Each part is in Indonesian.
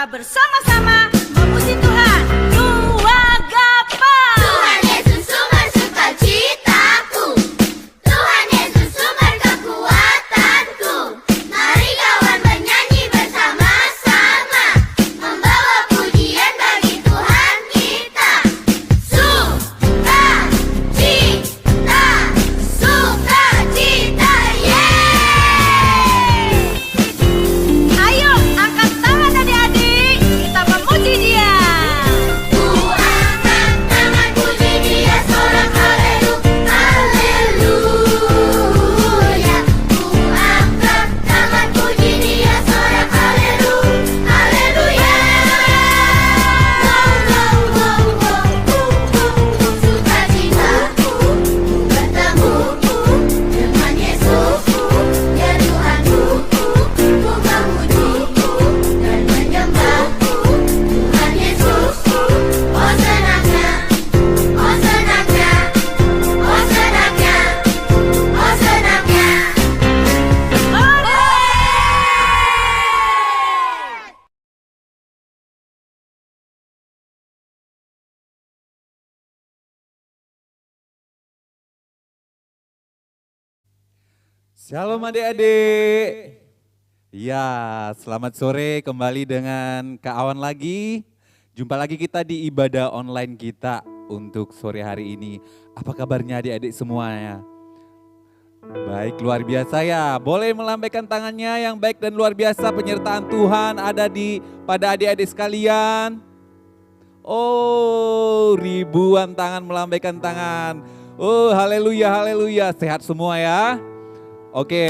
kita bersama-sama memuji Tuhan. Dua gapa. Tuhan Yesus sumber sukacitaku, Tuhan Yesus sumber kekuatanku. Mari kawan menyanyi bersama-sama, membawa pujian bagi Tuhan kita. Sukacita, sukacita, yeay! Ayo angkat tangan adik-adik, kita memuji Dia. Ku angkat tangan puji Dia, sorak haleluya, haleluya. Ku angkat tangan puji Dia, sorak haleluya, haleluya. Sukacitaku bertemuku dengan Yesusku, ya Tuhanku. Ku memujiku dan menyembahku Tuhan Yesusku. Oh senangnya, oh senangnya, oh senangnya, oh senangnya. Shalom adik-adik. Ya, selamat sore kembali dengan Kak Awan lagi. Jumpa lagi kita di ibadah online kita untuk sore hari ini. Apa kabarnya adik-adik semuanya? Baik, luar biasa ya. Boleh melambaikan tangannya yang baik dan luar biasa, penyertaan Tuhan ada pada adik-adik sekalian. Oh, ribuan tangan melambaikan tangan. Oh, haleluya, haleluya. Sehat semua ya. Oke,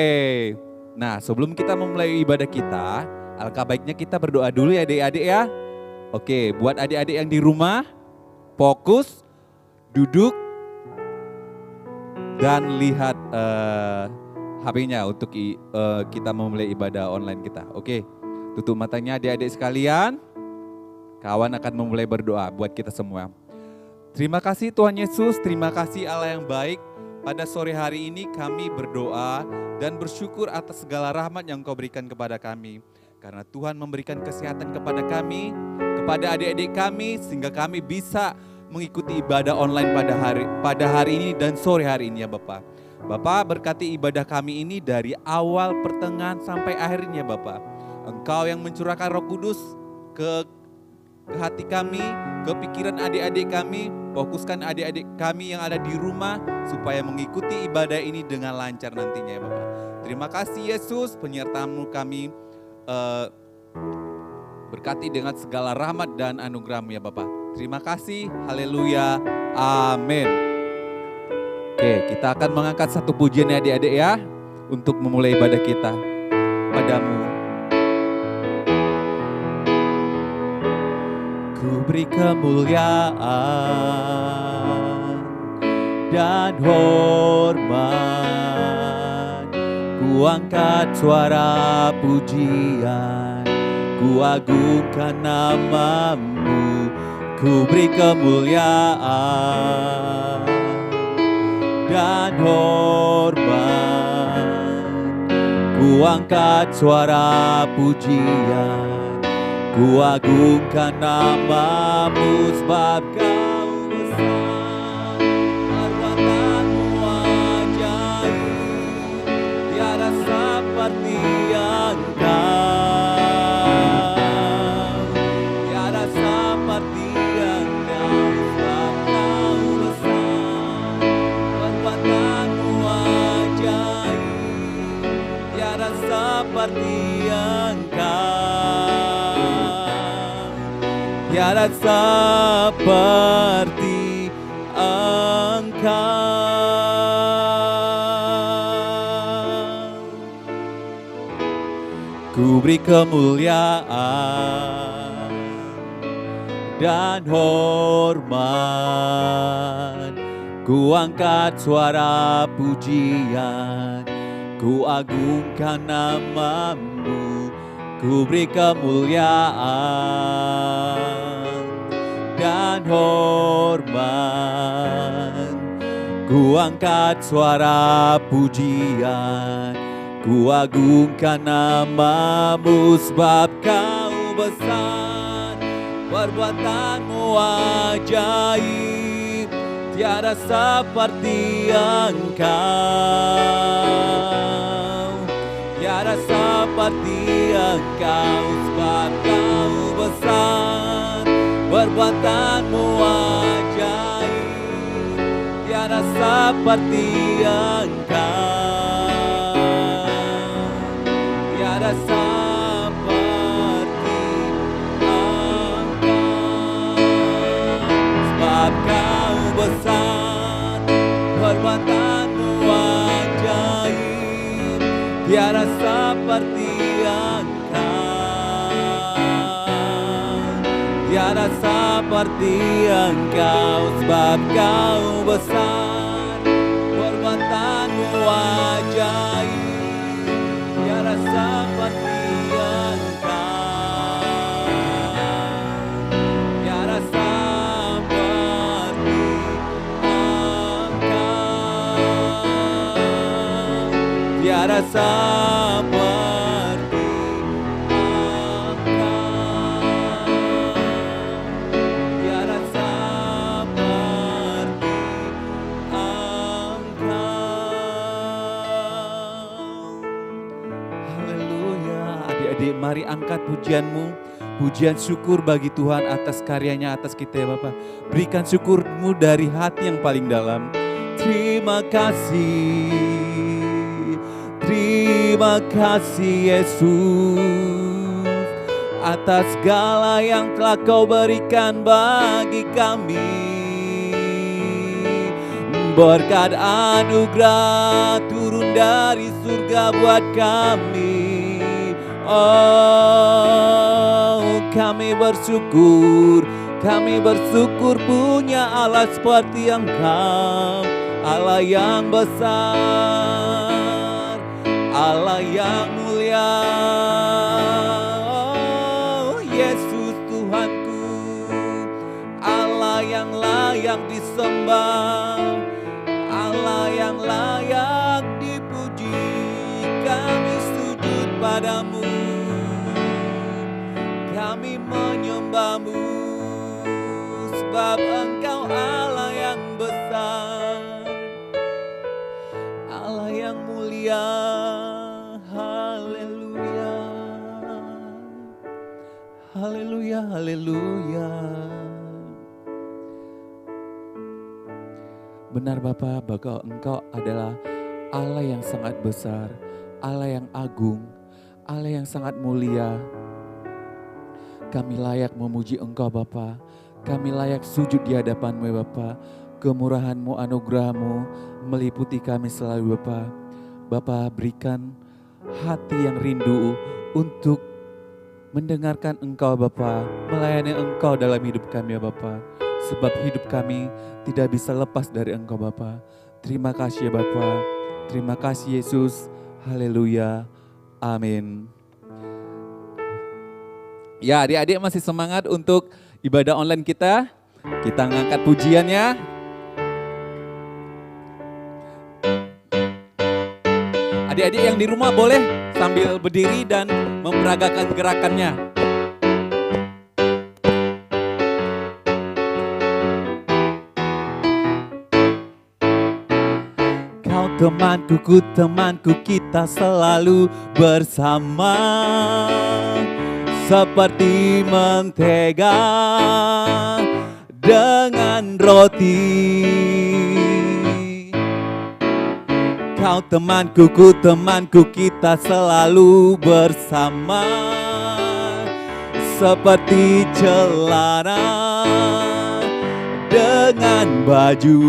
nah sebelum kita memulai ibadah kita, alangkah baiknya kita berdoa dulu ya adik-adik ya. Oke, buat adik-adik yang di rumah, fokus, duduk, dan lihat HP-nya untuk kita memulai ibadah online kita. Oke, tutup matanya adik-adik sekalian, kawan akan memulai berdoa buat kita semua. Terima kasih Tuhan Yesus, terima kasih Allah yang baik. Pada sore hari ini kami berdoa dan bersyukur atas segala rahmat yang Kau berikan kepada kami. Karena Tuhan memberikan kesehatan kepada kami, kepada adik-adik kami, sehingga kami bisa mengikuti ibadah online pada hari ini dan sore hari ini ya Bapak. Bapak berkati ibadah kami ini dari awal, pertengahan sampai akhirnya Bapak. Engkau yang mencurahkan Roh Kudus ke hati kami, ke pikiran adik-adik kami, fokuskan adik-adik kami yang ada di rumah supaya mengikuti ibadah ini dengan lancar nantinya ya Bapak. Terima kasih Yesus, penyertaan-Mu kami berkati dengan segala rahmat dan anugerah-Mu ya Bapak. Terima kasih, haleluya, amin. Oke, kita akan mengangkat satu pujian ya adik-adik ya, untuk memulai ibadah kita. Padamu Ku beri kemuliaan dan hormat, ku angkat suara pujian, ku agungkan nama-Mu. Ku beri kemuliaan dan hormat, ku angkat suara pujian, ku agungkan nama-Mu sebab Kau besar, perbuatan-Mu ajaib, tiada seperti Engkau, tiada seperti Engkau, sebab Kau besar, perbuatan-Mu ajaib, tiada seperti Engkau. Tiada seperti Engkau. Ku beri kemuliaan dan hormat, ku angkat suara pujian, ku agungkan nama-Mu. Ku beri kemuliaan dan hormat, ku angkat suara pujian, ku agungkan nama-Mu sebab Kau besar, perbuatanmu ajaib, tiada seperti Engkau, tiada seperti Engkau, sebab Kau besar, perbuatanmu ajaib, tiada seperti Engkau, tiada seperti Engkau, sebab Kau besar, perbuatanmu ajaib, tiada seperti Engkau, tiada seperti Engkau, sebab Kau besar, perbuatanmu ajaib, tiada seperti Engkau, tiada seperti Engkau, tiada seperti tiada seperti Engkau. Haleluya. Adik-adik, mari angkat pujianmu, pujian syukur bagi Tuhan atas karyanya atas kita ya Bapak. Berikan syukurmu dari hati yang paling dalam. Terima kasih Yesus atas segala yang telah Kau berikan bagi kami. Berkat anugerah turun dari surga buat kami. Oh, kami bersyukur punya Allah seperti Engkau, Allah yang besar, Allah yang mulia. Oh, Yesus Tuhanku, Allah yang layak disembah, Allah yang layak dipuji. Kami sujud padamu, kami menyembahmu, sebab Engkau Allah yang besar, Allah yang mulia. Haleluya, haleluya, haleluya. Benar Bapa, bahwa Engkau adalah Allah yang sangat besar, Allah yang agung, Allah yang sangat mulia. Kami layak memuji Engkau Bapa, kami layak sujud di hadapan-Mu ya Bapa. Kemurahan-Mu, anugerah-Mu meliputi kami selalu Bapa. Bapa, berikan hati yang rindu untuk mendengarkan Engkau Bapa, melayani Engkau dalam hidup kami ya Bapa. Sebab hidup kami tidak bisa lepas dari Engkau Bapa. Terima kasih ya Bapa, terima kasih Yesus. Haleluya, amin. Ya, adik-adik masih semangat untuk ibadah online kita? Kita ngangkat pujiannya. Adik-adik yang di rumah boleh sambil berdiri dan memperagakan gerakannya. Kau temanku, ku temanku, kita selalu bersama. Seperti mentega dengan roti. Kau temanku, ku temanku, kita selalu bersama. Seperti celana dengan baju.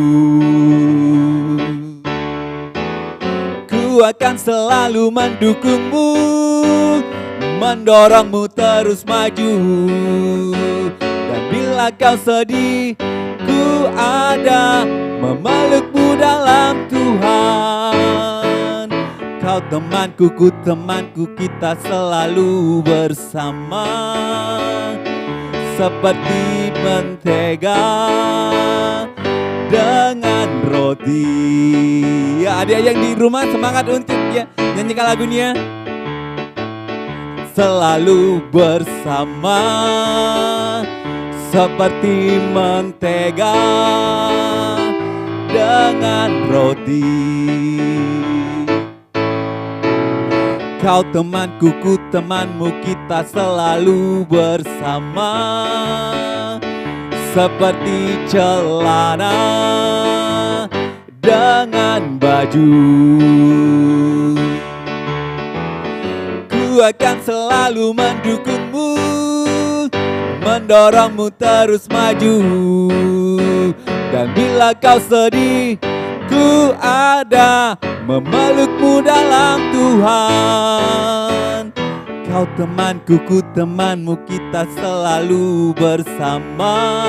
Ku akan selalu mendukungmu, mendorongmu terus maju. Dan bila kau sedih, ku ada memelukmu dalam Tuhan. Kau temanku, ku temanku, kita selalu bersama. Seperti mentega dengan roti. Ya, adik yang di rumah semangat untuk ya nyanyikan lagunya. selalu bersama, seperti mentega dengan roti. Kau temanku, ku temanmu, kita selalu bersama, seperti celana dengan baju. Ku akan selalu mendukungmu, mendorongmu terus maju. Dan bila kau sedih, ku ada memelukmu dalam Tuhan. Kau temanku, ku temanmu, kita selalu bersama,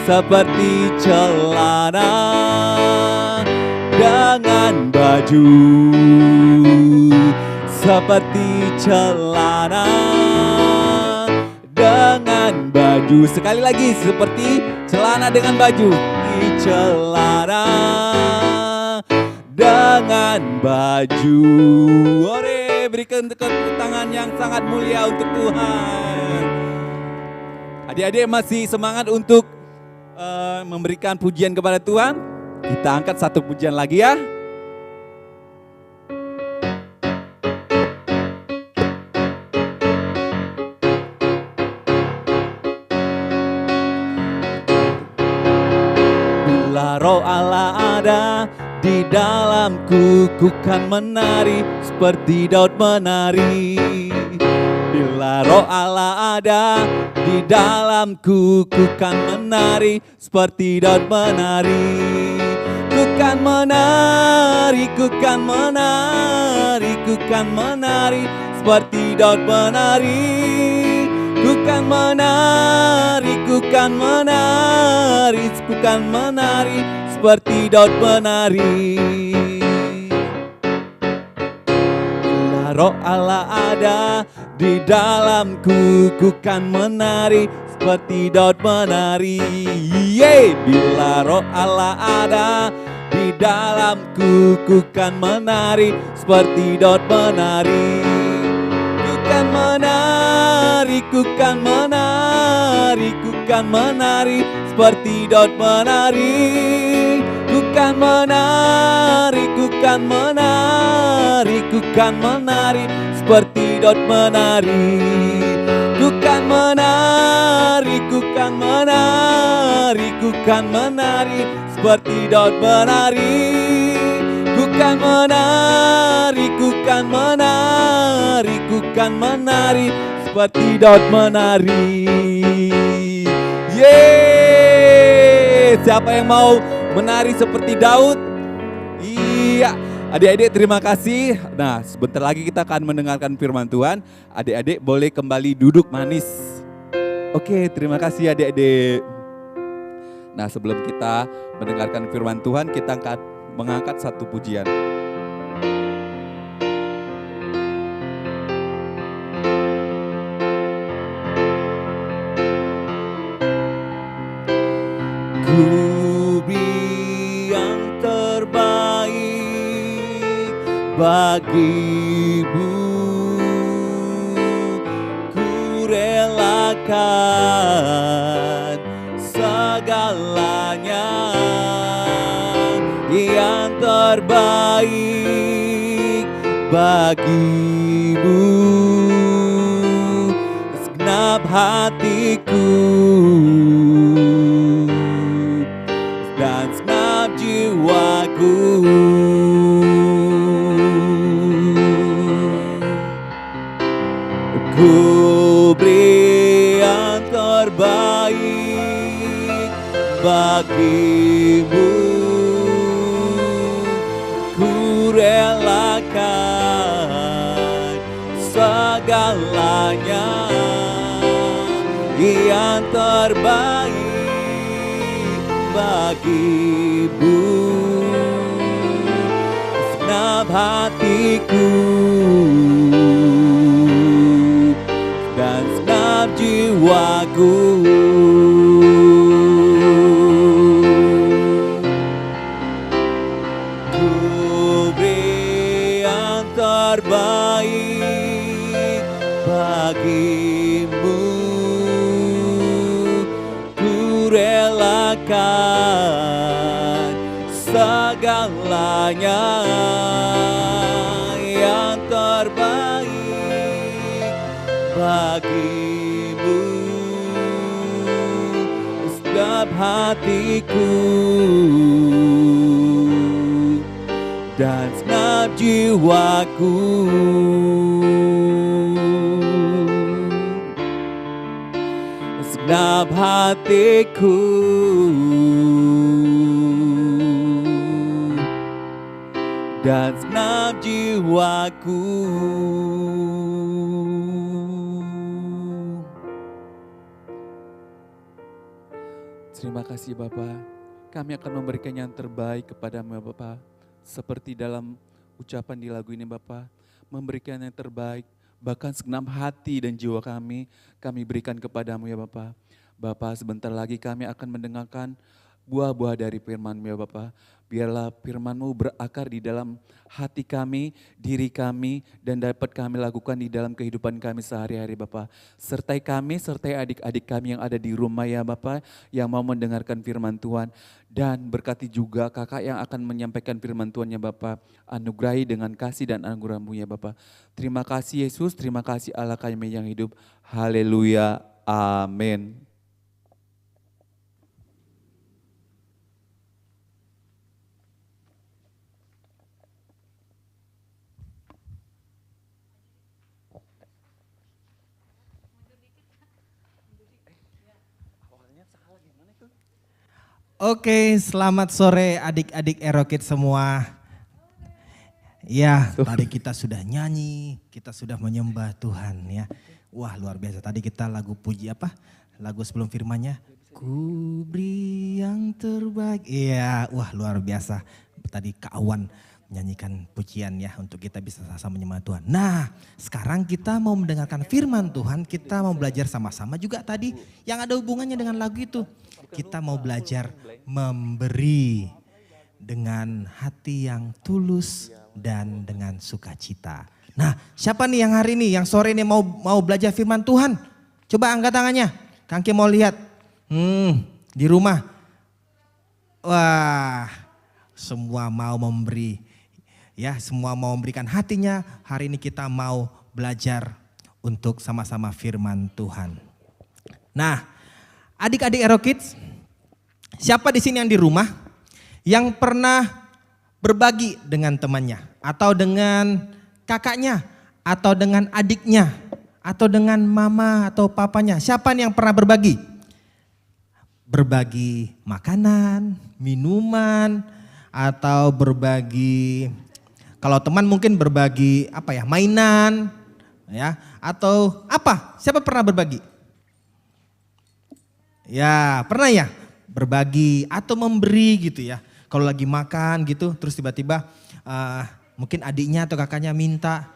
seperti celana dengan baju. Seperti celana dengan baju. Sekali lagi, seperti celana dengan baju. Celana dengan baju. Ore, berikan tepuk tangan yang sangat mulia untuk Tuhan. Adik-adik masih semangat untuk memberikan pujian kepada Tuhan? Kita angkat satu pujian lagi ya. Bila Roh Allah ada di dalamku, ku kan menari seperti Daud menari. Bila Roh Allah ada di dalamku, ku kan menari seperti Daud menari. Ku kan menari, ku kan menari, ku kan menari seperti Daud menari. Ku kan menari, ku kan menari, ku kan menari seperti Daud menari. Bila Roh Allah ada di dalamku, ku kan menari seperti Daud menari. Bila Roh Allah ada di dalamku, ku kan menari seperti Daud menari. Ku kan menari, ku kan menari, ku kan menari seperti Daud menari. Ku kan menari, ku kan menari, ku kan menari seperti Daud menari. Ku kan menari, ku kan menari, ku kan menari seperti Daud menari. Ku kan menari, ku kan menari, ku kan menari seperti Daud menari. Yeay! Siapa yang mau menari seperti Daud? Iya. Adik-adik terima kasih. Nah, sebentar lagi kita akan mendengarkan firman Tuhan. Adik-adik boleh kembali duduk manis. Oke, terima kasih adik-adik. Nah, sebelum kita mendengarkan firman Tuhan, kita mengangkat satu pujian. Ku beri yang terbaik bagimu, ku relakan segalanya. Yang terbaik bagimu, segenap hatiku dan segenap jiwaku. Ku beri yang terbaik bagimu, ku relakan segalanya. Yang terbaik bagimu, segenap hatiku dan segenap jiwaku. Ku beri yang terbaik bagimu ku relakan segalanya yang terbaik bagimu segenap hatiku dan segenap jiwaku. Segenap hatiku dan segenap jiwaku. Terima kasih Bapa, kami akan memberikan yang terbaik kepadamu ya Bapa. Seperti dalam ucapan di lagu ini Bapa, memberikan yang terbaik, bahkan segenap hati dan jiwa kami berikan kepadamu ya Bapa. Bapa, sebentar lagi kami akan mendengarkan buah-buah dari firman-Mu ya Bapa. Biarlah firman-Mu berakar di dalam hati kami, diri kami, dan dapat kami lakukan di dalam kehidupan kami sehari-hari Bapa. Sertai kami, sertai adik-adik kami yang ada di rumah ya Bapa, yang mau mendengarkan firman Tuhan. Dan berkati juga kakak yang akan menyampaikan firman Tuhan ya Bapa. Anugerahi dengan kasih dan anugerah-Mu ya Bapa. Terima kasih Yesus, terima kasih Allah kami yang hidup. Haleluya, amin. Oke, selamat sore adik-adik Erokid semua. Ya, tadi kita sudah nyanyi, kita sudah menyembah Tuhan ya. Wah, luar biasa. Tadi kita lagu puji apa? Lagu sebelum firman-Nya. Ku beri yang terbaik. Iya, wah luar biasa. Tadi Kak Awan menyanyikan pujian ya untuk kita bisa sama-sama menyembah Tuhan. Nah, sekarang kita mau mendengarkan firman Tuhan, kita mau belajar sama-sama juga tadi yang ada hubungannya dengan lagu itu. Kita mau belajar memberi dengan hati yang tulus dan dengan sukacita. Nah, siapa nih yang hari ini, yang sore ini mau belajar firman Tuhan? Coba angkat tangannya. Kangki mau lihat. Di rumah. Wah, semua mau memberi. Ya, semua mau memberikan hatinya. Hari ini kita mau belajar untuk sama-sama firman Tuhan. Nah, adik-adik Erokids, siapa di sini yang di rumah yang pernah berbagi dengan temannya atau dengan kakaknya atau dengan adiknya atau dengan mama atau papanya? Siapa nih yang pernah berbagi? Berbagi makanan, minuman, atau berbagi, kalau teman mungkin berbagi apa ya, mainan ya, atau apa? Siapa pernah berbagi? Ya, pernah ya berbagi atau memberi gitu ya. Kalau lagi makan gitu terus tiba-tiba mungkin adiknya atau kakaknya minta,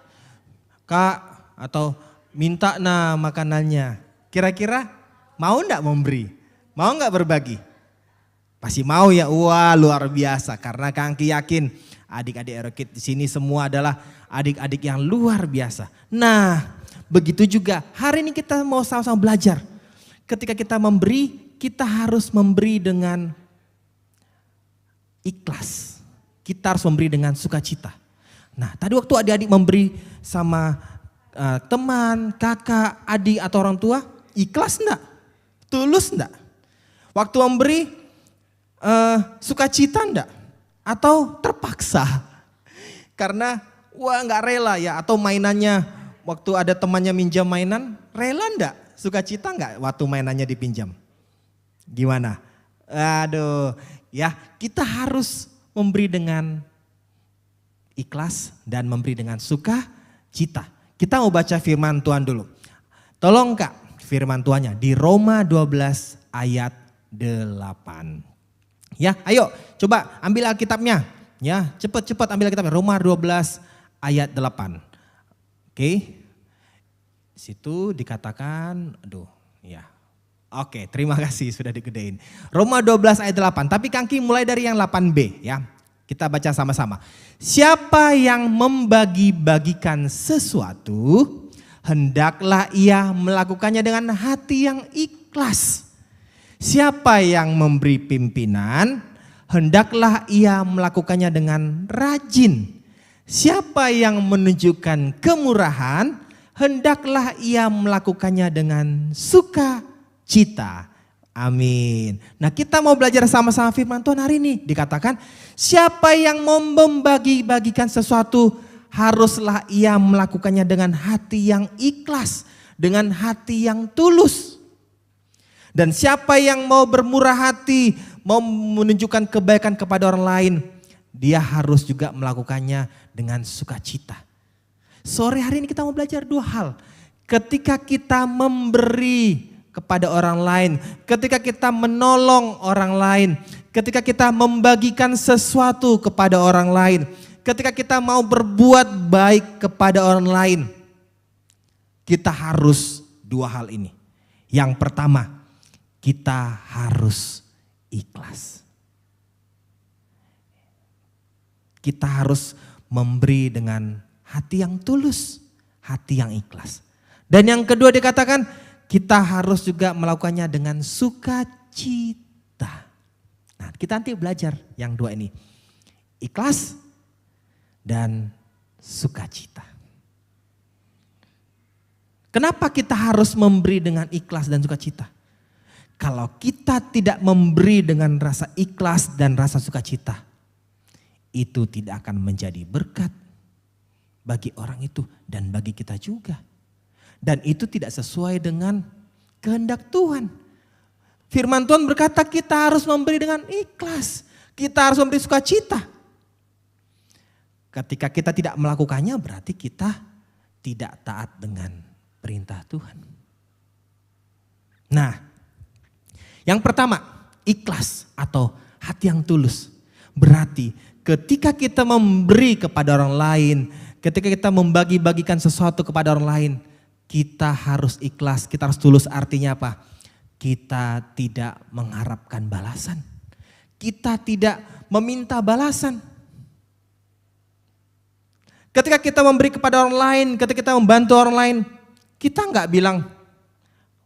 Kak, atau minta nah makanannya. Kira-kira mau enggak memberi? Mau enggak berbagi? Pasti mau ya. Wah, luar biasa karena Kangki yakin adik-adik Erokid di sini semua adalah adik-adik yang luar biasa. Nah, begitu juga hari ini kita mau sama-sama belajar. Ketika kita memberi, kita harus memberi dengan ikhlas. Kita harus memberi dengan sukacita. Nah, tadi waktu adik-adik memberi sama teman, kakak, adik atau orang tua, ikhlas enggak? Tulus enggak? Waktu memberi sukacita enggak? Atau terpaksa? Karena wah enggak rela ya, atau mainannya waktu ada temannya minjam mainan, rela enggak? Sukacita enggak waktu mainannya dipinjam? Gimana? Aduh, ya kita harus memberi dengan ikhlas dan memberi dengan sukacita. Kita mau baca firman Tuhan dulu. Tolong Kak, firman Tuhannya di Roma 12 ayat 8. Ya, ayo coba ambil Alkitabnya. Ya, cepat-cepat ambil Alkitabnya. Roma 12 ayat 8. Oke. Situ dikatakan, ya. Oke, terima kasih sudah digedein. Roma 12 ayat 8, tapi Kangki mulai dari yang 8b ya. Kita baca sama-sama. Siapa yang membagi-bagikan sesuatu, hendaklah ia melakukannya dengan hati yang ikhlas. Siapa yang memberi pimpinan, hendaklah ia melakukannya dengan rajin. Siapa yang menunjukkan kemurahan, hendaklah ia melakukannya dengan sukacita. Amin. Nah, kita mau belajar sama-sama firman Tuhan hari ini. Dikatakan, siapa yang mau membagi-bagikan sesuatu, haruslah ia melakukannya dengan hati yang ikhlas, dengan hati yang tulus. Dan siapa yang mau bermurah hati, mau menunjukkan kebaikan kepada orang lain, dia harus juga melakukannya dengan sukacita. Sore hari ini kita mau belajar dua hal. Ketika kita memberi kepada orang lain, ketika kita menolong orang lain, ketika kita membagikan sesuatu kepada orang lain, ketika kita mau berbuat baik kepada orang lain, kita harus dua hal ini. Yang pertama, kita harus ikhlas. Kita harus memberi dengan hati yang tulus, hati yang ikhlas. Dan yang kedua dikatakan, kita harus juga melakukannya dengan sukacita. Nah, kita nanti belajar yang dua ini. Ikhlas dan sukacita. Kenapa kita harus memberi dengan ikhlas dan sukacita? Kalau kita tidak memberi dengan rasa ikhlas dan rasa sukacita, itu tidak akan menjadi berkat bagi orang itu dan bagi kita juga. Dan itu tidak sesuai dengan kehendak Tuhan. Firman Tuhan berkata kita harus memberi dengan ikhlas. Kita harus memberi sukacita. Ketika kita tidak melakukannya berarti kita tidak taat dengan perintah Tuhan. Nah, yang pertama, ikhlas atau hati yang tulus. Berarti ketika kita memberi kepada orang lain, ketika kita membagi-bagikan sesuatu kepada orang lain, kita harus ikhlas, kita harus tulus. Artinya apa? Kita tidak mengharapkan balasan. Kita tidak meminta balasan. Ketika kita memberi kepada orang lain, ketika kita membantu orang lain, kita nggak bilang,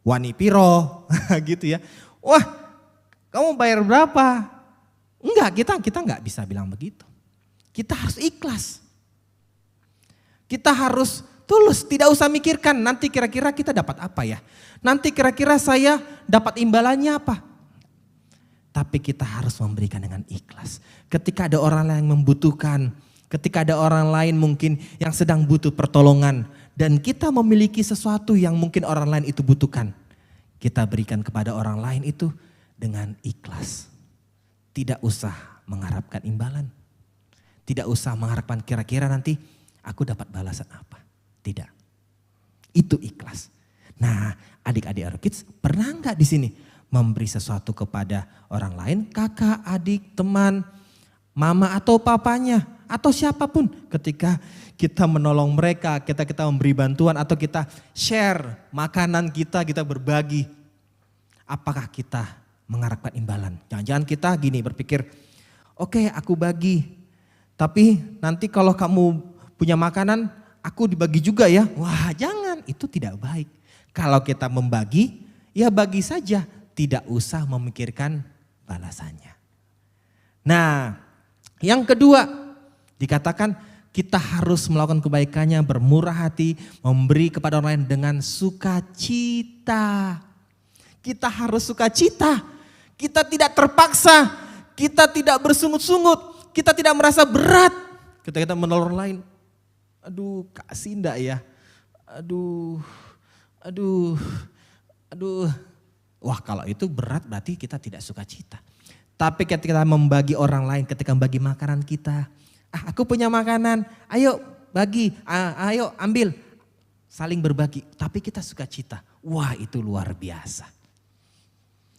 wani piro, gitu ya. Wah, kamu bayar berapa? Enggak, kita nggak bisa bilang begitu. Kita harus ikhlas. Kita harus tulus, tidak usah mikirkan nanti kira-kira kita dapat apa ya. Nanti kira-kira saya dapat imbalannya apa. Tapi kita harus memberikan dengan ikhlas. Ketika ada orang lain yang membutuhkan, ketika ada orang lain mungkin yang sedang butuh pertolongan, dan kita memiliki sesuatu yang mungkin orang lain itu butuhkan, kita berikan kepada orang lain itu dengan ikhlas. Tidak usah mengharapkan imbalan. Tidak usah mengharapkan kira-kira nanti aku dapat balasan apa. Tidak. Itu ikhlas. Nah, adik-adik Aerokids pernah enggak di sini memberi sesuatu kepada orang lain, kakak, adik, teman, mama atau papanya atau siapapun, ketika kita menolong mereka, kita memberi bantuan atau kita share makanan kita berbagi. Apakah kita mengharapkan imbalan? Jangan-jangan kita gini berpikir, oke, aku bagi, tapi nanti kalau kamu punya makanan, aku dibagi juga ya. Wah, jangan, itu tidak baik. Kalau kita membagi, ya bagi saja, tidak usah memikirkan balasannya. Nah, yang kedua dikatakan kita harus melakukan kebaikannya, bermurah hati, memberi kepada orang lain dengan sukacita. Kita harus sukacita, kita tidak terpaksa, kita tidak bersungut-sungut, kita tidak merasa berat ketika kita menolong orang lain. Aduh, kasih enggak ya? Aduh. Wah, kalau itu berat berarti kita tidak sukacita. Tapi ketika kita membagi orang lain, ketika membagi makanan kita, aku punya makanan, ayo bagi, ayo ambil, saling berbagi. Tapi kita sukacita, wah itu luar biasa.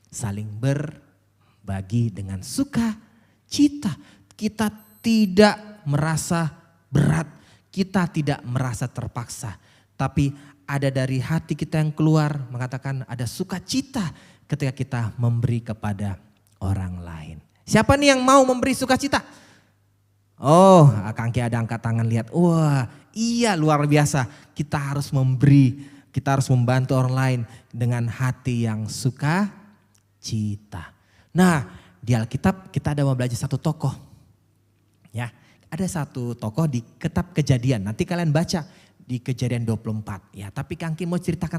Saling berbagi dengan sukacita. Kita tidak merasa berat, kita tidak merasa terpaksa. Tapi ada dari hati kita yang keluar mengatakan ada sukacita ketika kita memberi kepada orang lain. Siapa nih yang mau memberi sukacita? Oh, Kangki ada angkat tangan lihat. Wah, Iya, luar biasa. Kita harus memberi, kita harus membantu orang lain dengan hati yang sukacita. Nah, di Alkitab kita ada mau belajar satu tokoh. Ya, ada satu tokoh di kitab Kejadian. Nanti kalian baca di Kejadian 24. Ya, tapi Kang Kim mau ceritakan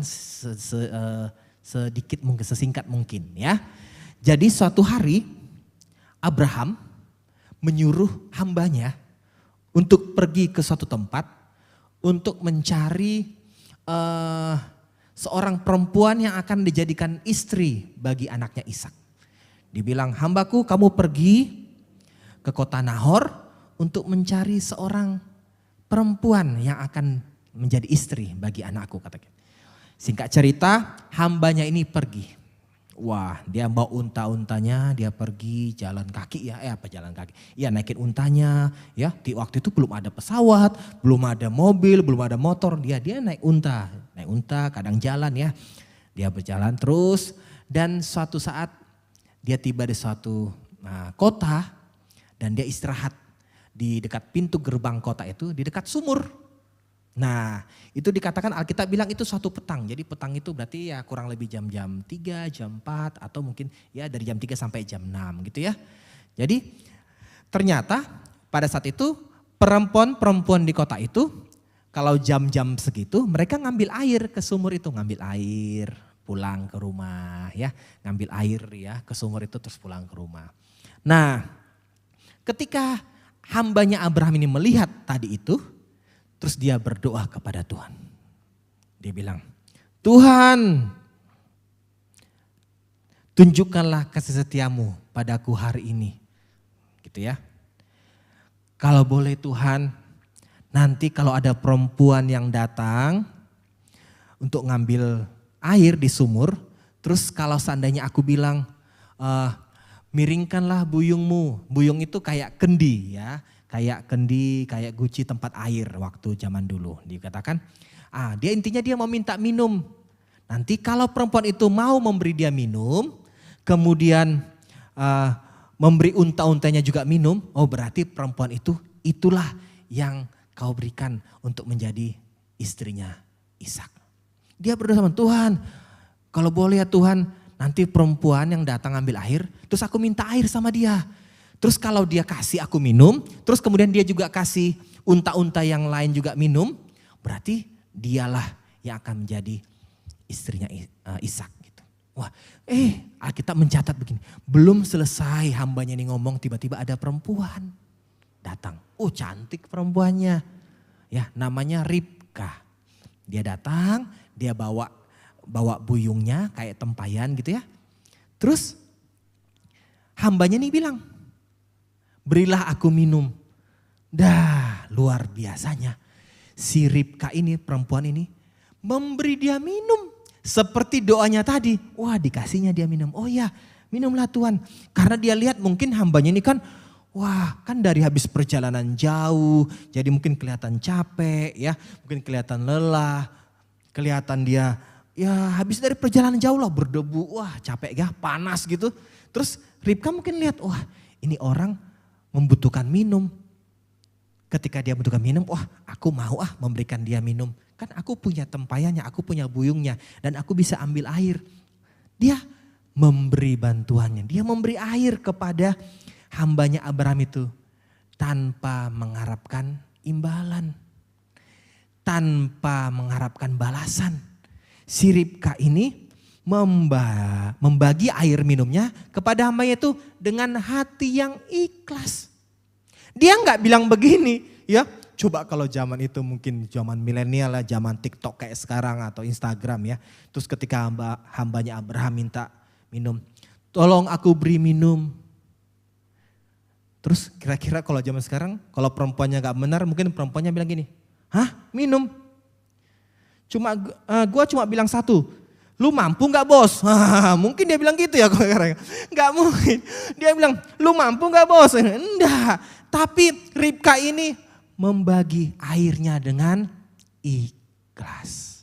sedikit mungkin, sesingkat mungkin ya. Jadi suatu hari Abraham menyuruh hambanya untuk pergi ke suatu tempat untuk mencari seorang perempuan yang akan dijadikan istri bagi anaknya Ishak. Dibilang, hambaku kamu pergi ke kota Nahor untuk mencari seorang perempuan yang akan menjadi istri bagi anakku, katanya. Singkat cerita, hambanya ini pergi. Wah, dia bawa unta-untanya, dia pergi jalan kaki ya, jalan kaki. Ya naikin untanya, ya. Di waktu itu belum ada pesawat, belum ada mobil, belum ada motor. Dia naik unta, kadang jalan ya. Dia berjalan terus dan suatu saat dia tiba di suatu kota dan dia istirahat di dekat pintu gerbang kota itu, di dekat sumur. Nah, itu dikatakan Alkitab bilang itu suatu petang. Jadi petang itu berarti ya kurang lebih jam-jam 3, jam 4 atau mungkin ya dari jam 3 sampai jam 6 gitu ya. Jadi ternyata pada saat itu perempuan-perempuan di kota itu kalau jam-jam segitu mereka ngambil air ke sumur itu, ngambil air pulang ke rumah ya. Ngambil air ya ke sumur itu terus pulang ke rumah. Nah, ketika hambanya Abraham ini melihat tadi itu, terus dia berdoa kepada Tuhan. Dia bilang, Tuhan tunjukkanlah kasih setiamu padaku hari ini. Gitu ya. Kalau boleh Tuhan, nanti kalau ada perempuan yang datang untuk ngambil air di sumur, terus kalau seandainya aku bilang, miringkanlah buyungmu. Buyung itu kayak kendi ya. Kayak kendi, kayak guci tempat air waktu zaman dulu. Dikatakan, dia intinya dia mau minta minum. Nanti kalau perempuan itu mau memberi dia minum, kemudian memberi unta-untanya juga minum, oh berarti perempuan itu itulah yang kau berikan untuk menjadi istrinya Ishak. Dia berdoa sama Tuhan, kalau boleh ya Tuhan, nanti perempuan yang datang ambil air, terus aku minta air sama dia. Terus kalau dia kasih aku minum, terus kemudian dia juga kasih unta-unta yang lain juga minum, berarti dialah yang akan menjadi istrinya Ishak gitu. Wah, Alkitab mencatat begini, belum selesai hambanya ini ngomong tiba-tiba ada perempuan datang. Oh cantik perempuannya, ya namanya Ribka. Dia datang, dia bawa buyungnya kayak tempayan gitu ya. Terus hambanya nih bilang, berilah aku minum. Dah luar biasanya. Si Ribka ini, perempuan ini memberi dia minum. Seperti doanya tadi. Wah dikasihnya dia minum. Oh ya minumlah Tuhan. Karena dia lihat mungkin hambanya ini kan, wah kan dari habis perjalanan jauh. Jadi mungkin kelihatan capek ya. Mungkin kelihatan lelah. Kelihatan dia ya habis dari perjalanan jauh lah berdebu. Wah capek ya, panas gitu. Terus Ribka mungkin lihat, wah ini orang membutuhkan minum. Ketika dia membutuhkan minum, wah aku mau memberikan dia minum. Kan aku punya tempayannya, aku punya buyungnya dan aku bisa ambil air. Dia memberi bantuannya, dia memberi air kepada hambanya Abraham itu tanpa mengharapkan imbalan. Tanpa mengharapkan balasan. Si Ribka ini membagi air minumnya kepada hambanya itu dengan hati yang ikhlas. Dia nggak bilang begini ya, coba kalau zaman itu mungkin zaman milenial lah, zaman TikTok kayak sekarang atau Instagram ya. Terus ketika hambanya Abraham minta minum, tolong aku beri minum. Terus kira-kira kalau zaman sekarang, kalau perempuannya nggak benar mungkin perempuannya bilang gini, hah minum? Gua cuma bilang satu, lu mampu gak bos? Mungkin dia bilang gitu ya. Gak mungkin. Dia bilang, lu mampu gak bos? Enggak. Tapi Ribka ini membagi airnya dengan ikhlas.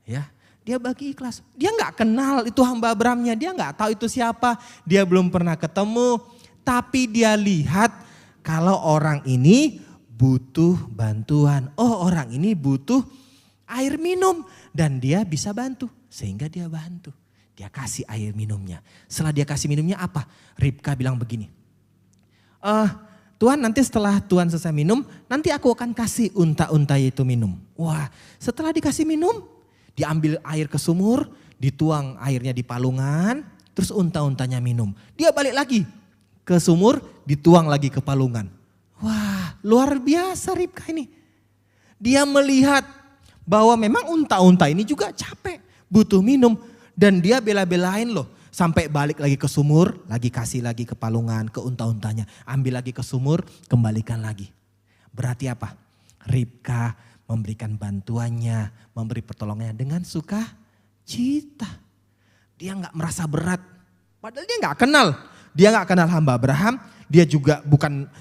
Ya, dia bagi ikhlas. Dia gak kenal itu hamba Abrahamnya. Dia gak tahu itu siapa. Dia belum pernah ketemu. Tapi dia lihat kalau orang ini butuh bantuan. Oh, orang ini butuh air minum dan dia bisa bantu. Sehingga dia bantu. Dia kasih air minumnya. Setelah dia kasih minumnya apa? Ribka bilang begini. Tuhan, nanti setelah Tuhan selesai minum, nanti aku akan kasih unta-unta itu minum. Wah, setelah dikasih minum, diambil air ke sumur, dituang airnya di palungan, terus unta-untanya minum. Dia balik lagi ke sumur, dituang lagi ke palungan. Wah, luar biasa Ribka ini. Dia melihat bahwa memang unta-unta ini juga capek, butuh minum. Dan dia bela-belain loh. Sampai balik lagi ke sumur, lagi kasih lagi ke palungan, ke unta-untanya. Ambil lagi ke sumur, kembalikan lagi. Berarti apa? Ribka memberikan bantuannya, memberi pertolongannya dengan sukacita. Dia gak merasa berat. Padahal dia gak kenal. Dia gak kenal hamba Abraham. Dia juga bukan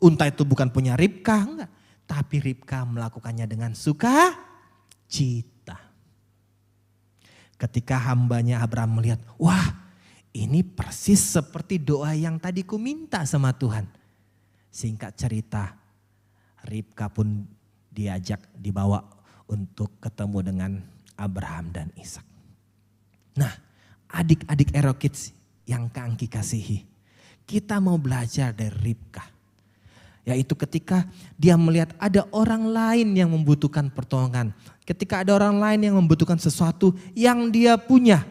unta itu bukan punya Ribka. Enggak. Tapi Ribka melakukannya dengan sukacita. Ketika hambanya Abraham melihat, wah ini persis seperti doa yang tadi ku minta sama Tuhan. Singkat cerita, Ribka pun dibawa untuk ketemu dengan Abraham dan Ishak. Nah, adik-adik Ero Kids yang Kangki kasihi, kita mau belajar dari Ribka. Yaitu ketika dia melihat ada orang lain yang membutuhkan pertolongan. Ketika ada orang lain yang membutuhkan sesuatu yang dia punya.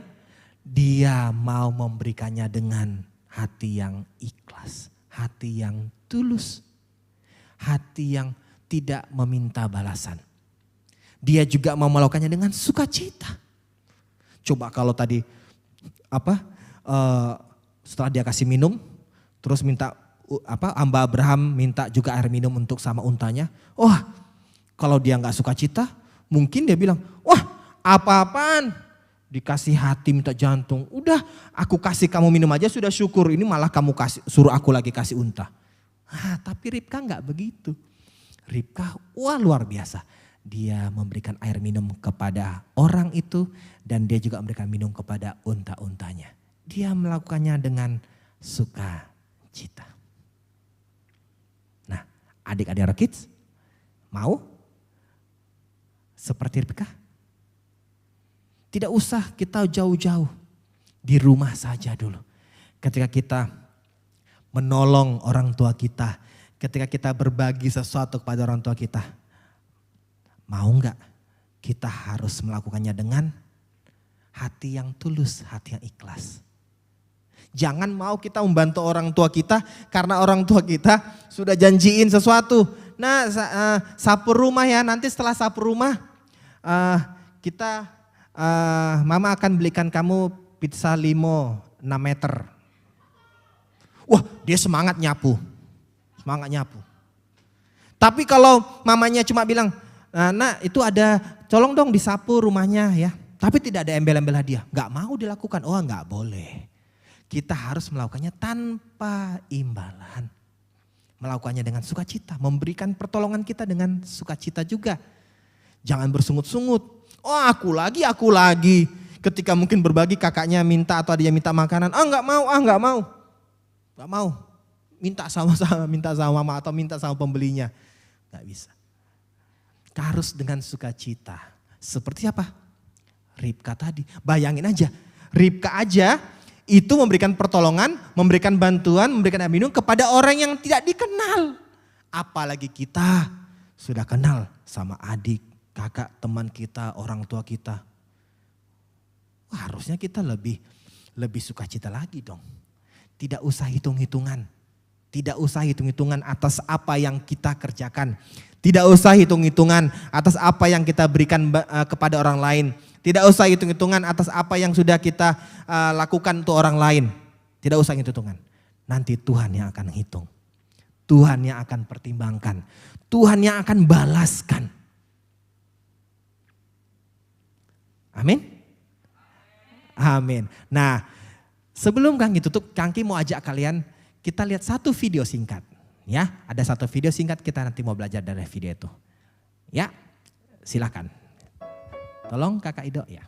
Dia mau memberikannya dengan hati yang ikhlas. Hati yang tulus. Hati yang tidak meminta balasan. Dia juga mau melakukannya dengan sukacita. Coba kalau tadi setelah dia kasih minum, terus minta hamba Abraham minta juga air minum untuk sama untanya. Wah, kalau dia nggak suka cita, mungkin dia bilang, wah apa-apaan, dikasih hati minta jantung. Udah, aku kasih kamu minum aja sudah syukur. Ini malah kamu suruh aku lagi kasih unta. Tapi Ribka nggak begitu. Ribka, wah luar biasa. Dia memberikan air minum kepada orang itu dan dia juga memberikan minum kepada unta-untanya. Dia melakukannya dengan sukacita. Nah, adik-adik Ero Kids mau seperti Ribka? Tidak usah kita jauh-jauh, di rumah saja dulu. Ketika kita menolong orang tua kita, ketika kita berbagi sesuatu kepada orang tua kita, mau enggak kita harus melakukannya dengan hati yang tulus, hati yang ikhlas. Jangan mau kita membantu orang tua kita karena orang tua kita sudah janjiin sesuatu. Nah sapu rumah ya, nanti setelah sapu rumah mama akan belikan kamu pizza limo 6 meter. Wah dia semangat nyapu. Tapi kalau mamanya cuma bilang, nak itu ada, tolong dong disapu rumahnya ya. Tapi tidak ada embel-embel hadiah. Gak mau dilakukan, oh gak boleh. Kita harus melakukannya tanpa imbalan. Melakukannya dengan sukacita. Memberikan pertolongan kita dengan sukacita juga. Jangan bersungut-sungut. Oh aku lagi. Ketika mungkin berbagi kakaknya minta atau adiknya minta makanan. Gak mau. Minta sama mama atau minta sama pembelinya. Gak bisa. Harus dengan sukacita. Seperti apa? Ribka tadi. Bayangin aja. Ribka aja itu memberikan pertolongan, memberikan bantuan, memberikan air minum kepada orang yang tidak dikenal. Apalagi kita sudah kenal sama adik, kakak, teman kita, orang tua kita. Wah, harusnya kita lebih sukacita lagi dong. Tidak usah hitung-hitungan. Tidak usah hitung-hitungan atas apa yang kita kerjakan. Tidak usah hitung-hitungan atas apa yang kita berikan kepada orang lain. Tidak usah hitung-hitungan atas apa yang sudah kita lakukan untuk orang lain. Tidak usah hitung-hitungan. Nanti Tuhan yang akan hitung. Tuhan yang akan pertimbangkan. Tuhan yang akan balaskan. Amin. Amin. Nah, sebelum Kangki tutup, Kangki mau ajak kalian kita lihat satu video singkat. Ya, ada satu video singkat kita nanti mau belajar dari video itu. Ya, silakan. Tolong Kakak Ido ya.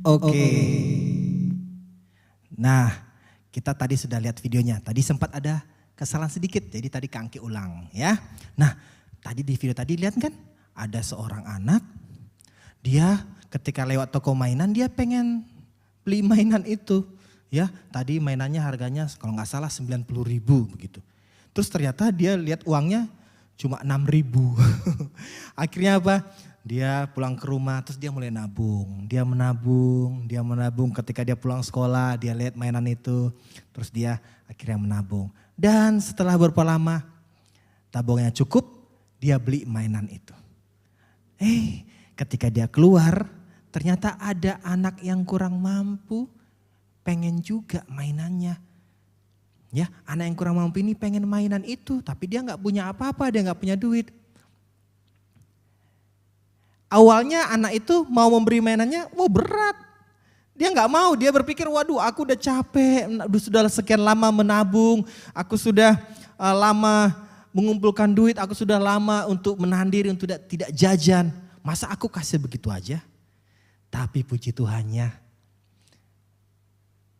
Oke. Nah, kita tadi sudah lihat videonya. Tadi sempat ada kesalahan sedikit, jadi tadi Kangki ulang ya. Nah, tadi di video tadi lihat kan ada seorang anak, dia ketika lewat toko mainan dia pengen beli mainan itu. Ya, tadi mainannya harganya kalau nggak salah 90.000 begitu. Terus ternyata dia lihat uangnya cuma 6.000. Akhirnya apa? Dia pulang ke rumah terus dia mulai nabung. Dia menabung. Ketika dia pulang sekolah dia lihat mainan itu. Terus dia akhirnya menabung. Dan setelah beberapa lama tabungannya cukup, dia beli mainan itu. Ketika dia keluar ternyata ada anak yang kurang mampu pengen juga mainannya. Ya, anak yang kurang mampu ini pengen mainan itu tapi dia nggak punya apa-apa, dia nggak punya duit. Awalnya anak itu mau memberi mainannya, berat. Dia nggak mau, dia berpikir waduh aku udah capek, sudah sekian lama menabung, aku sudah lama mengumpulkan duit, aku sudah lama untuk menahan diri untuk tidak jajan. Masa aku kasih begitu aja? Tapi puji Tuhannya,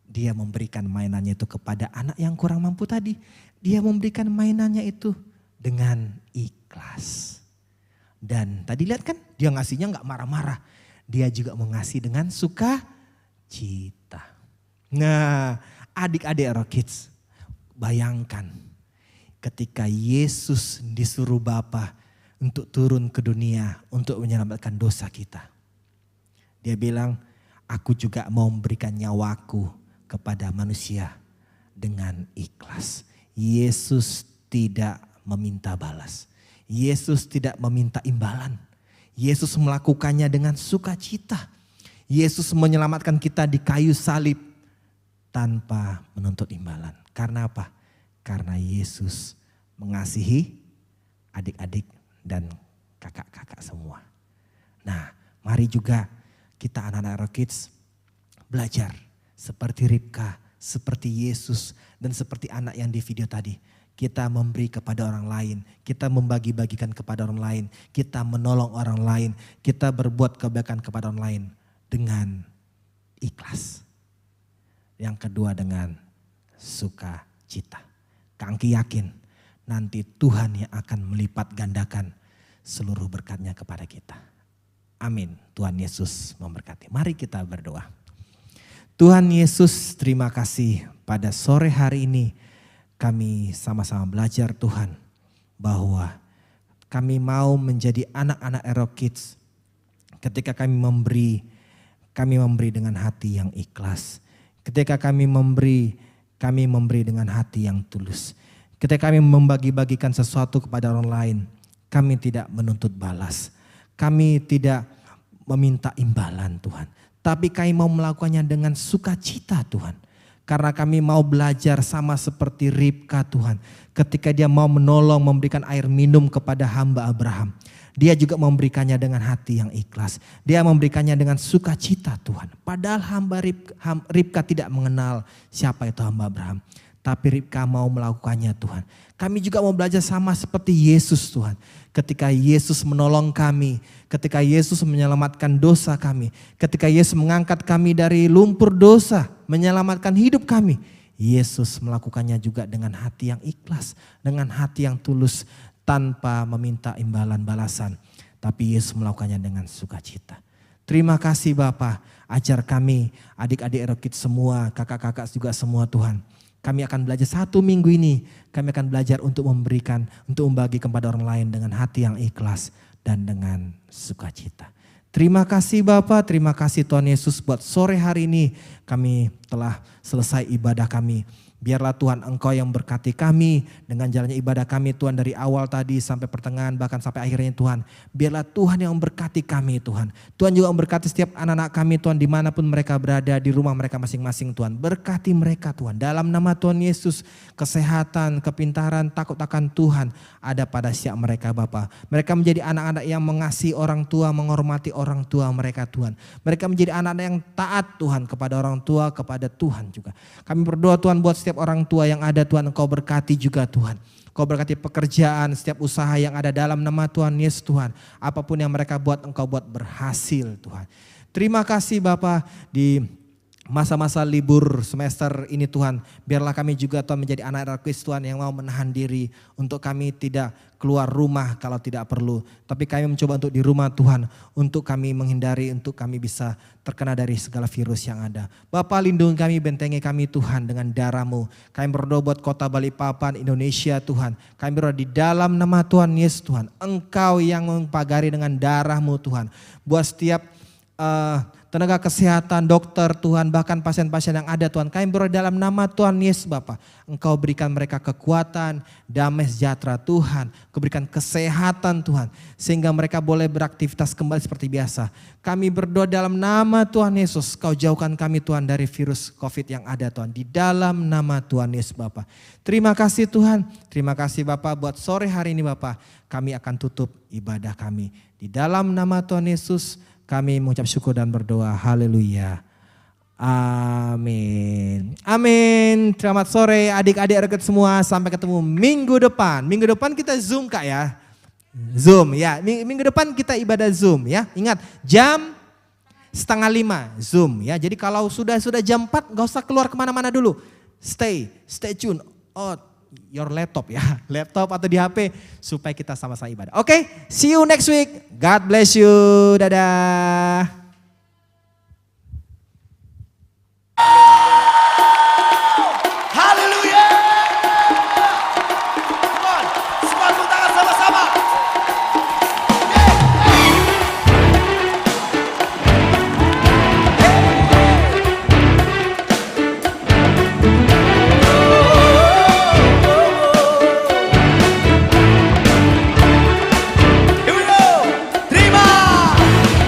dia memberikan mainannya itu kepada anak yang kurang mampu tadi. Dia memberikan mainannya itu dengan ikhlas. Dan tadi lihat kan dia ngasihnya nggak marah-marah. Dia juga mengasihi dengan sukacita. Nah, adik-adik Rock Kids, bayangkan ketika Yesus disuruh Bapa untuk turun ke dunia untuk menyelamatkan dosa kita. Dia bilang, aku juga mau memberikan nyawaku kepada manusia dengan ikhlas. Yesus tidak meminta balas. Yesus tidak meminta imbalan. Yesus melakukannya dengan sukacita. Yesus menyelamatkan kita di kayu salib tanpa menuntut imbalan. Karena apa? Karena Yesus mengasihi adik-adik dan kakak-kakak semua. Nah, mari juga kita anak-anak Rock Kids belajar seperti Ribka, seperti Yesus dan seperti anak yang di video tadi. Kita memberi kepada orang lain, kita membagi-bagikan kepada orang lain, kita menolong orang lain, kita berbuat kebaikan kepada orang lain dengan ikhlas. Yang kedua dengan sukacita. Kangki yakin nanti Tuhan yang akan melipat gandakan seluruh berkatnya kepada kita. Amin. Tuhan Yesus memberkati. Mari kita berdoa. Tuhan Yesus, terima kasih pada sore hari ini. Kami sama-sama belajar Tuhan bahwa kami mau menjadi anak-anak Rock Kids. Ketika kami memberi dengan hati yang ikhlas. Ketika kami memberi dengan hati yang tulus. Ketika kami membagi-bagikan sesuatu kepada orang lain, kami tidak menuntut balas. Kami tidak meminta imbalan Tuhan. Tapi kami mau melakukannya dengan sukacita Tuhan. Karena kami mau belajar sama seperti Ribka Tuhan. Ketika dia mau menolong memberikan air minum kepada hamba Abraham. Dia juga memberikannya dengan hati yang ikhlas. Dia memberikannya dengan sukacita Tuhan. Padahal Ribka tidak mengenal siapa itu hamba Abraham. Tapi Ribka mau melakukannya Tuhan. Kami juga mau belajar sama seperti Yesus Tuhan. Ketika Yesus menolong kami, ketika Yesus menyelamatkan dosa kami, ketika Yesus mengangkat kami dari lumpur dosa, menyelamatkan hidup kami. Yesus melakukannya juga dengan hati yang ikhlas, dengan hati yang tulus, tanpa meminta imbalan balasan. tapi Yesus melakukannya dengan sukacita. Terima kasih Bapa, ajar kami, adik-adik Erokid semua, kakak-kakak juga semua Tuhan. Kami akan belajar 1 minggu ini, kami akan belajar untuk memberikan, untuk membagi kepada orang lain dengan hati yang ikhlas dan dengan sukacita. Terima kasih Bapa, terima kasih Tuhan Yesus buat sore hari ini kami telah selesai ibadah kami. Biarlah Tuhan Engkau yang berkati kami dengan jalannya ibadah kami Tuhan dari awal tadi sampai pertengahan bahkan sampai akhirnya Tuhan. Biarlah Tuhan yang memberkati kami Tuhan. Tuhan juga memberkati setiap anak-anak kami Tuhan dimanapun mereka berada di rumah mereka masing-masing Tuhan. Berkati mereka Tuhan. Dalam nama Tuhan Yesus kesehatan, kepintaran, takut akan Tuhan ada pada setiap mereka Bapa. Mereka menjadi anak-anak yang mengasihi orang tua, menghormati orang tua mereka Tuhan. Mereka menjadi anak-anak yang taat Tuhan kepada orang tua, kepada Tuhan juga. Kami berdoa Tuhan buat setiap orang tua yang ada Tuhan, Engkau berkati juga Tuhan. Engkau berkati pekerjaan, setiap usaha yang ada dalam nama Tuhan Yesus Tuhan. Apapun yang mereka buat, Engkau buat berhasil Tuhan. Terima kasih Bapa di masa-masa libur semester ini Tuhan. Biarlah kami juga Tuhan menjadi anak-anak Kristus Tuhan yang mau menahan diri. Untuk kami tidak keluar rumah kalau tidak perlu. Tapi kami mencoba untuk di rumah Tuhan. Untuk kami menghindari, untuk kami bisa terkena dari segala virus yang ada. Bapa lindungi kami, bentengi kami Tuhan dengan darah-Mu. Kami berdoa buat kota Balikpapan, Indonesia Tuhan. Kami berdoa di dalam nama Tuhan Yesus Tuhan. Engkau yang mempagari dengan darah-Mu Tuhan. Buat setiap tenaga kesehatan, dokter Tuhan, bahkan pasien-pasien yang ada Tuhan. Kami berdoa dalam nama Tuhan Yesus Bapa. Engkau berikan mereka kekuatan, damai sejahtera Tuhan. Engkau berikan kesehatan Tuhan. Sehingga mereka boleh beraktivitas kembali seperti biasa. Kami berdoa dalam nama Tuhan Yesus. Kau jauhkan kami Tuhan dari virus COVID yang ada Tuhan. Di dalam nama Tuhan Yesus Bapa. Terima kasih Tuhan. Terima kasih Bapa buat sore hari ini Bapa. Kami akan tutup ibadah kami. Di dalam nama Tuhan Yesus kami mengucap syukur dan berdoa. Haleluya. Amin. Amin. Selamat sore adik-adik Erokid semua. Sampai ketemu minggu depan. Minggu depan kita Zoom Kak ya. Zoom ya. Minggu depan kita ibadah Zoom ya. Ingat jam 4:30 Zoom ya. Jadi kalau sudah jam 4 gak usah keluar kemana-mana dulu. Stay tune. Oh, your laptop ya. Laptop atau di HP supaya kita sama-sama ibadah. Oke, see you next week. God bless you. Dadah.